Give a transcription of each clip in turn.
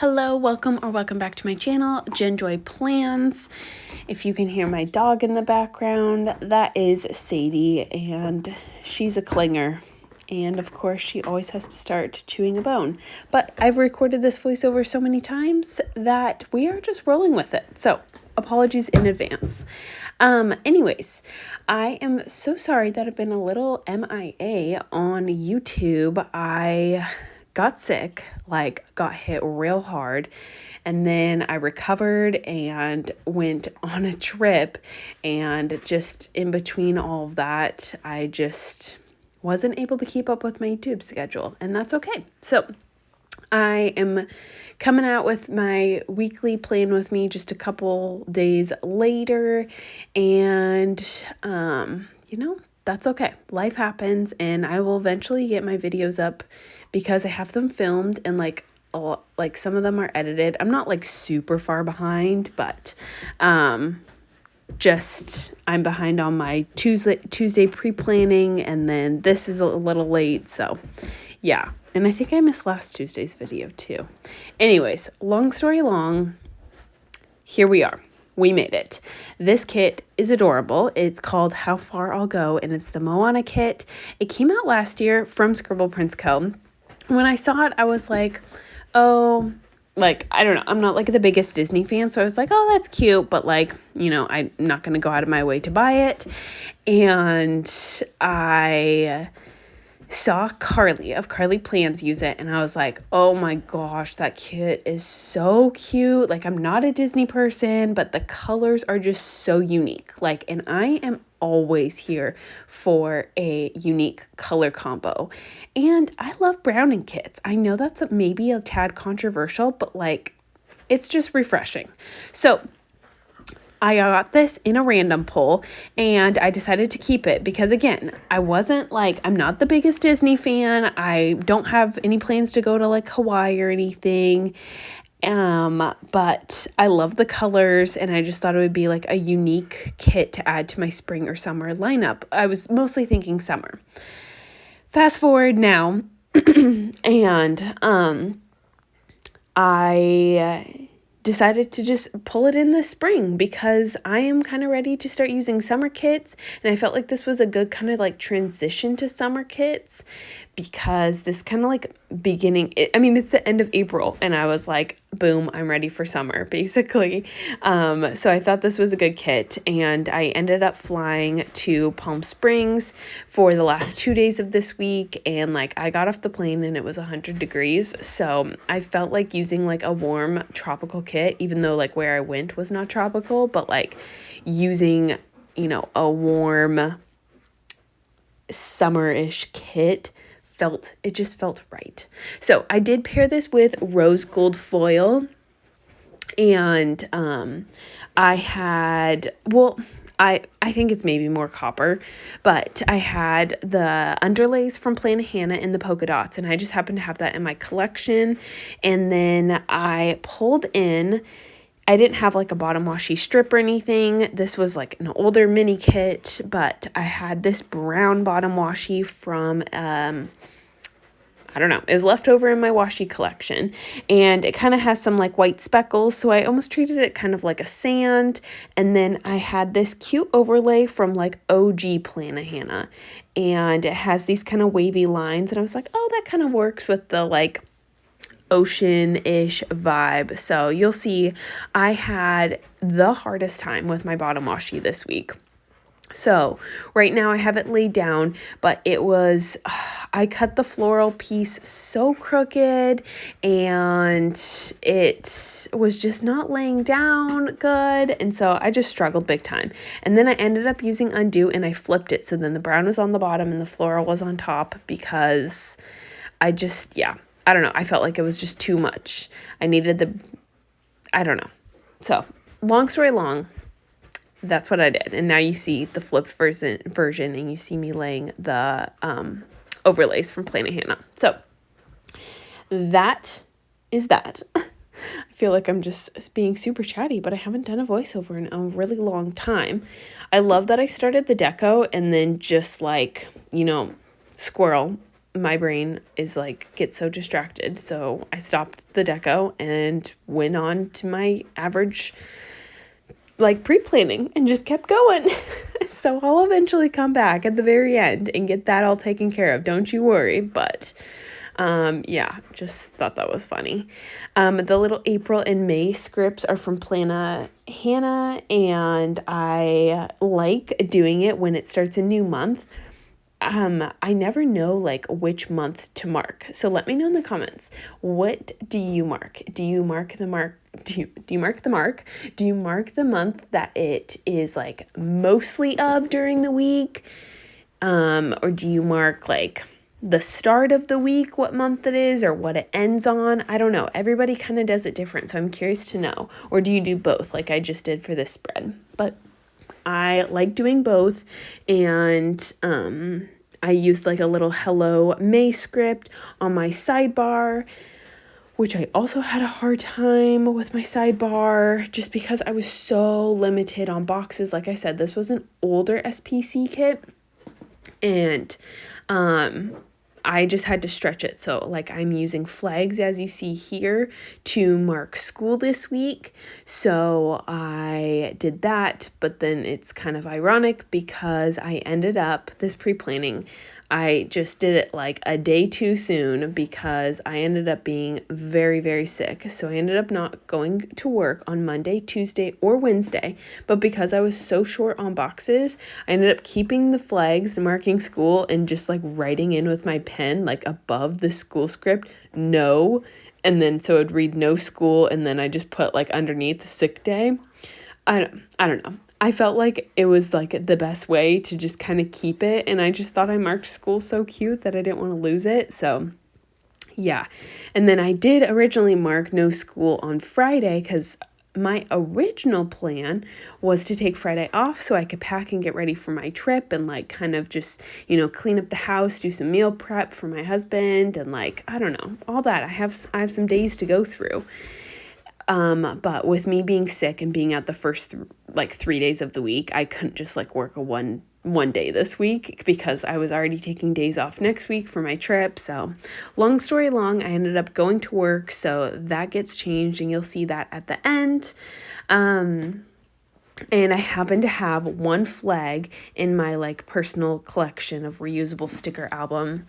Hello, welcome back to my channel, Jen Joy Plans. If you can hear my dog in the background, that is Sadie, and she's a clinger. And of course, she always has to start chewing a bone. But I've recorded this voiceover so many times that we are just rolling with it. So apologies in advance. Anyways, I am so sorry that I've been a little MIA on YouTube. I got sick, got hit real hard, and then I recovered and went on a trip, and just in between all of that, I just wasn't able to keep up with my YouTube schedule, and that's okay. So I am coming out with my weekly plan with me just a couple days later, and that's okay. Life happens, and I will eventually get my videos up because I have them filmed and some of them are edited. I'm not super far behind, but just I'm behind on my Tuesday pre-planning, and then this is a little late, so yeah. And I think I missed last Tuesday's video too. Anyways, long story long, here we are. We made it. This kit is adorable. It's called How Far I'll Go, and it's the Moana kit. It came out last year from Scribble Co. When I saw it, I was like, oh, I don't know. I'm not the biggest Disney fan, so I was like, oh, that's cute, but I'm not going to go out of my way to buy it. And I saw Carly of Carly Plans use it, and I was like, oh my gosh, that kit is so cute. I'm not a Disney person, but the colors are just so unique. And I am always here for a unique color combo. And I love browning kits. I know that's maybe a tad controversial, but it's just refreshing. So I got this in a random pull, and I decided to keep it because, again, I wasn't I'm not the biggest Disney fan. I don't have any plans to go to Hawaii or anything. But I love the colors, and I just thought it would be a unique kit to add to my spring or summer lineup. I was mostly thinking summer. Fast forward now, and I decided to just pull it in the spring because I am kind of ready to start using summer kits, and I felt like this was a good kind of transition to summer kits because this kind of beginning, it's the end of April, and I was like, boom, I'm ready for summer, basically. So I thought this was a good kit, and I ended up flying to Palm Springs for the last 2 days of this week, and I got off the plane and it was 100 degrees, so I felt like using a warm tropical kit, even though where I went was not tropical, but using a warm summer-ish kit just felt right. So I did pair this with rose gold foil, and I had, I think it's maybe more copper, but I had the underlays from Planet Hannah in the polka dots, and I just happened to have that in my collection. And then I pulled in, I didn't have a bottom washi strip or anything. This was an older mini kit, but I had this brown bottom washi from, I don't know, it was left over in my washi collection, and it kind of has some white speckles, so I almost treated it kind of like a sand. And then I had this cute overlay from OG Planet Hannah, and it has these kind of wavy lines, and I was like, oh, that kind of works with the ocean-ish vibe. So you'll see I had the hardest time with my bottom washi this week. So right now I have it laid down, but it was, I cut the floral piece so crooked, and it was just not laying down good. And so I just struggled big time. And then I ended up using undo, and I flipped it. So then the brown was on the bottom and the floral was on top because I don't know. I felt like it was just too much. I needed I don't know. So long story long, that's what I did. And now you see the flipped version, and you see me laying the overlays from Planet Hannah. So that is that. I feel like I'm just being super chatty, but I haven't done a voiceover in a really long time. I love that I started the deco and then just squirrel my brain is like, gets so distracted. So I stopped the deco and went on to my average like pre-planning and just kept going. So I'll eventually come back at the very end and get that all taken care of. Don't you worry. But yeah, just thought that was funny. The little April and May scripts are from Plana Hannah, and I like doing it when it starts a new month. I never know like which month to mark. So let me know in the comments. What do you mark? Do you mark the mark? Do you mark the mark? Do you mark the month that it is like mostly of during the week? Or do you mark like the start of the week, what month it is, or what it ends on? I don't know. Everybody kind of does it different. So I'm curious to know. Or do you do both like I just did for this spread? But I like doing both, and I used like a little Hello May script on my sidebar, which I also had a hard time with my sidebar just because I was so limited on boxes. Like I said, this was an older SPC kit, and I just had to stretch it. So like I'm using flags, as you see here, to mark school this week. So I did that, but then it's kind of ironic because I ended up, this pre-planning, I just did it like a day too soon because I ended up being very, very sick. So I ended up not going to work on Monday, Tuesday, or Wednesday. But because I was so short on boxes, I ended up keeping the flags, marking school, and just like writing in with my pen, like above the school script, no. And then so it'd read no school, and then I just put like underneath sick day. I don't know. I felt like it was like the best way to just kind of keep it. And I just thought I marked school so cute that I didn't want to lose it. So yeah. And then I did originally mark no school on Friday because my original plan was to take Friday off so I could pack and get ready for my trip and like kind of just, clean up the house, do some meal prep for my husband, and like, I don't know, all that. I have some days to go through. But with me being sick and being out the first 3 days of the week, I couldn't just like work a one day this week because I was already taking days off next week for my trip. So long story long, I ended up going to work. So that gets changed, and you'll see that at the end. And I happen to have one flag in my like personal collection of reusable sticker album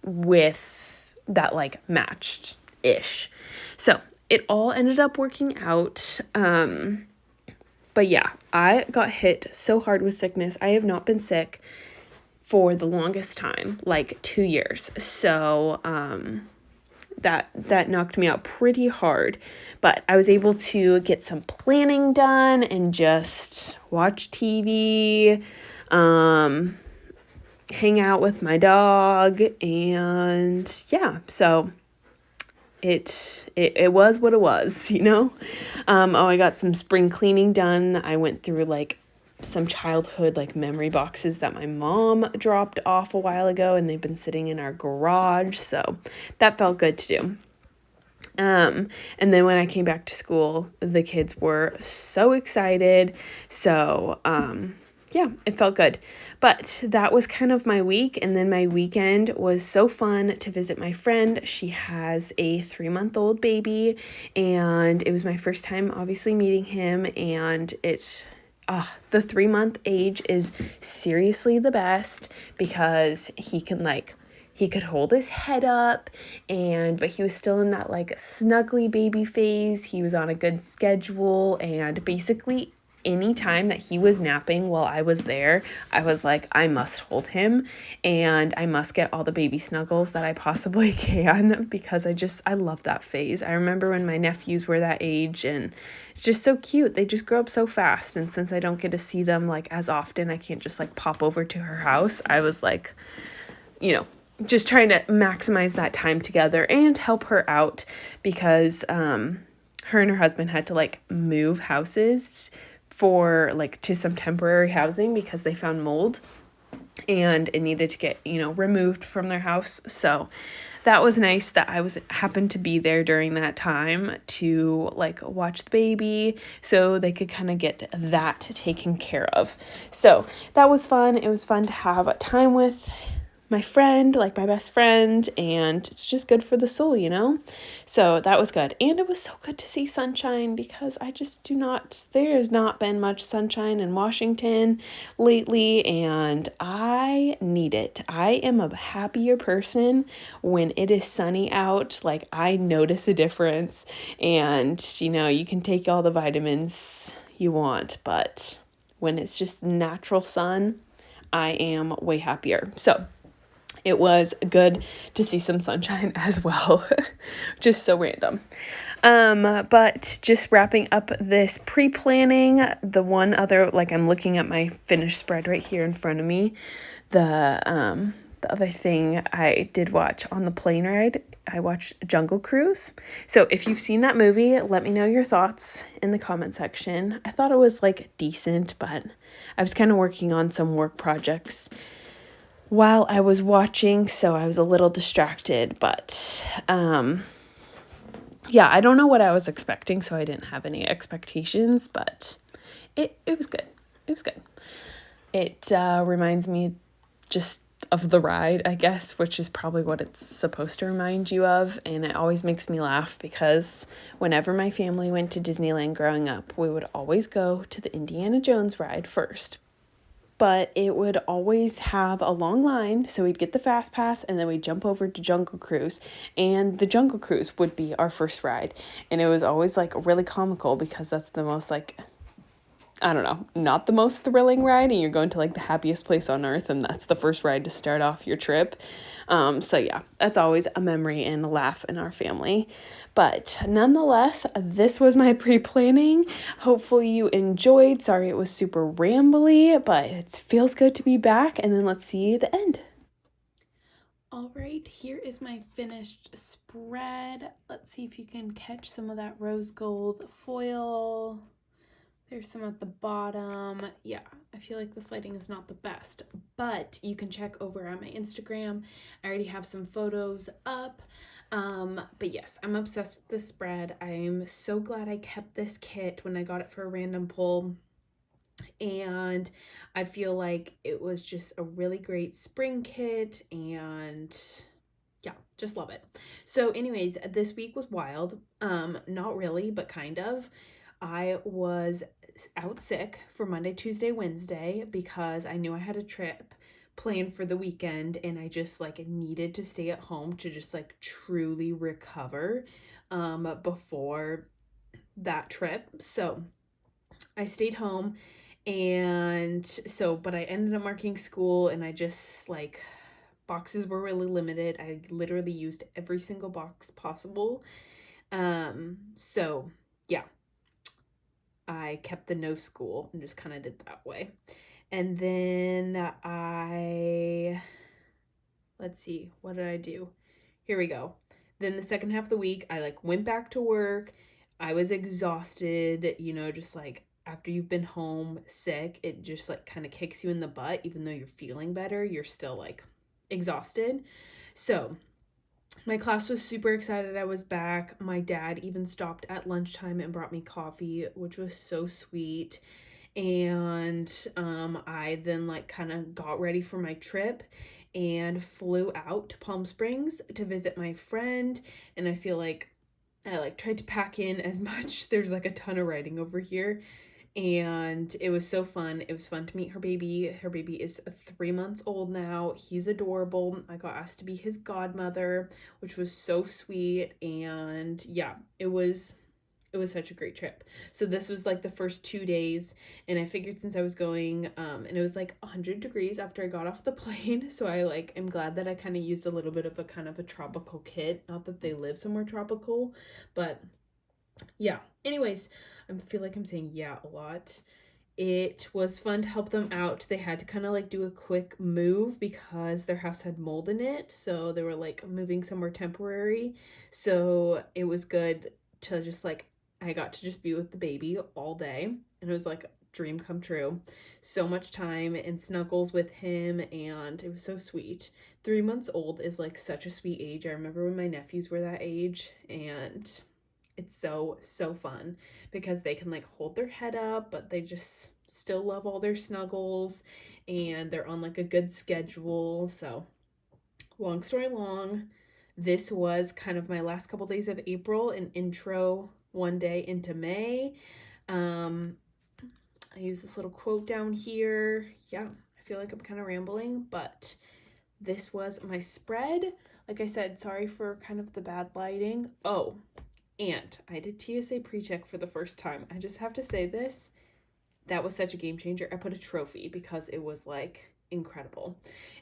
with that like matched ish. So it all ended up working out. But yeah, I got hit so hard with sickness. I have not been sick for the longest time, like 2 years. So that knocked me out pretty hard. But I was able to get some planning done and just watch TV, hang out with my dog, and yeah, so it was what it was, I got some spring cleaning done. I went through like some childhood like memory boxes that my mom dropped off a while ago, and they've been sitting in our garage, so that felt good to do. And then when I came back to school, the kids were so excited. So yeah, it felt good. But that was kind of my week. And then my weekend was so fun to visit my friend. She has a 3-month-old baby, and it was my first time obviously meeting him. And the 3-month age is seriously the best because he could hold his head up, but he was still in that like snuggly baby phase. He was on a good schedule, and basically any time that he was napping while I was there, I was like, I must hold him and I must get all the baby snuggles that I possibly can because I love that phase. I remember when my nephews were that age, and it's just so cute. They just grow up so fast. And since I don't get to see them like as often, I can't just like pop over to her house. I was like, just trying to maximize that time together and help her out because her and her husband had to like move houses for like to some temporary housing because they found mold and it needed to get, removed from their house. So that was nice that I happened to be there during that time to like watch the baby so they could kind of get that taken care of. So that was fun. It was fun to have time with my friend, like my best friend, and it's just good for the soul, you know? So that was good. And it was so good to see sunshine because there has not been much sunshine in Washington lately, and I need it. I am a happier person when it is sunny out. Like, I notice a difference, and you can take all the vitamins you want, but when it's just natural sun, I am way happier. So it was good to see some sunshine as well. Just so random. But just wrapping up this pre-planning, the one other, like, I'm looking at my finished spread right here in front of me. The other thing I did watch on the plane ride, I watched Jungle Cruise. So if you've seen that movie, let me know your thoughts in the comment section. I thought it was like decent, but I was kind of working on some work projects while I was watching, so I was a little distracted, but yeah, I don't know what I was expecting, so I didn't have any expectations, but it was good. It was good. It reminds me just of the ride, I guess, which is probably what it's supposed to remind you of, and it always makes me laugh because whenever my family went to Disneyland growing up, we would always go to the Indiana Jones ride first. But it would always have a long line, so we'd get the fast pass and then we'd jump over to Jungle Cruise, and the Jungle Cruise would be our first ride, and it was always like really comical because that's the most, like, I don't know, not the most thrilling ride, and you're going to like the happiest place on earth, and that's the first ride to start off your trip. So yeah, that's always a memory and a laugh in our family. But nonetheless, this was my pre-planning. Hopefully you enjoyed. Sorry it was super rambly, but it feels good to be back, and then let's see the end. All right, here is my finished spread. Let's see if you can catch some of that rose gold foil. There's some at the bottom. Yeah, I feel like this lighting is not the best, but you can check over on my Instagram. I already have some photos up. But yes, I'm obsessed with this spread. I'm so glad I kept this kit when I got it for a random pull. And I feel like it was just a really great spring kit, and yeah, just love it. So anyways, this week was wild. Not really, but kind of. I was out sick for Monday, Tuesday, Wednesday because I knew I had a trip planned for the weekend, and I just like needed to stay at home to just like truly recover before that trip. So I stayed home, and so but I ended up marking school, and I just like boxes were really limited. I literally used every single box possible. So yeah, I kept the no school and just kind of did that way. And then let's see, what did I do? Here we go. Then the second half of the week, I like went back to work. I was exhausted, just like after you've been home sick, it just like kind of kicks you in the butt. Even though you're feeling better, you're still like exhausted. So my class was super excited I was back. My dad even stopped at lunchtime and brought me coffee, which was so sweet. And I then like kind of got ready for my trip and flew out to Palm Springs to visit my friend. And I feel like I like tried to pack in as much. There's like a ton of writing over here, and it was so fun. It was fun to meet her baby. Her baby is 3 months old now. He's adorable. I got asked to be his godmother, which was so sweet. And yeah, it was such a great trip. So this was like the first 2 days, and I figured since I was going and it was like 100 degrees after I got off the plane, so I like am glad that I kind of used a little bit of a kind of a tropical kit. Not that they live somewhere tropical, but yeah. Anyways, I feel like I'm saying yeah a lot. It was fun to help them out. They had to kind of like do a quick move because their house had mold in it, so they were like moving somewhere temporary. So it was good to just like I got to just be with the baby all day, and it was like a dream come true. So much time and snuggles with him, and it was so sweet. 3 months old is like such a sweet age. I remember when my nephews were that age, and it's so fun because they can like hold their head up, but they just still love all their snuggles, and they're on like a good schedule. So long story long, this was kind of my last couple days of April, an intro one day into May. I use this little quote down here. Yeah, I feel like I'm kind of rambling, but this was my spread. Like I said, sorry for kind of the bad lighting. Oh, and I did TSA pre-check for the first time. I just have to say this. That was such a game changer. I put a trophy because it was like incredible.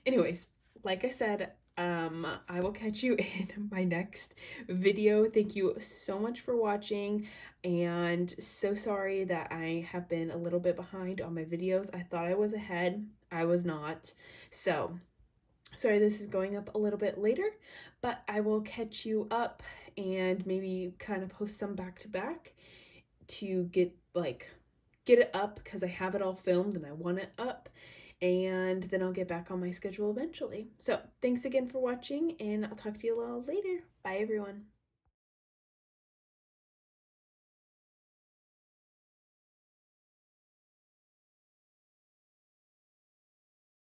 Anyways, like I said, I will catch you in my next video. Thank you so much for watching, and so sorry that I have been a little bit behind on my videos. I thought I was ahead. I was not. So sorry this is going up a little bit later, but I will catch you up and maybe kind of post some back to back to get it up because I have it all filmed and I want it up, and then I'll get back on my schedule eventually. So thanks again for watching, and I'll talk to you a little later. Bye everyone.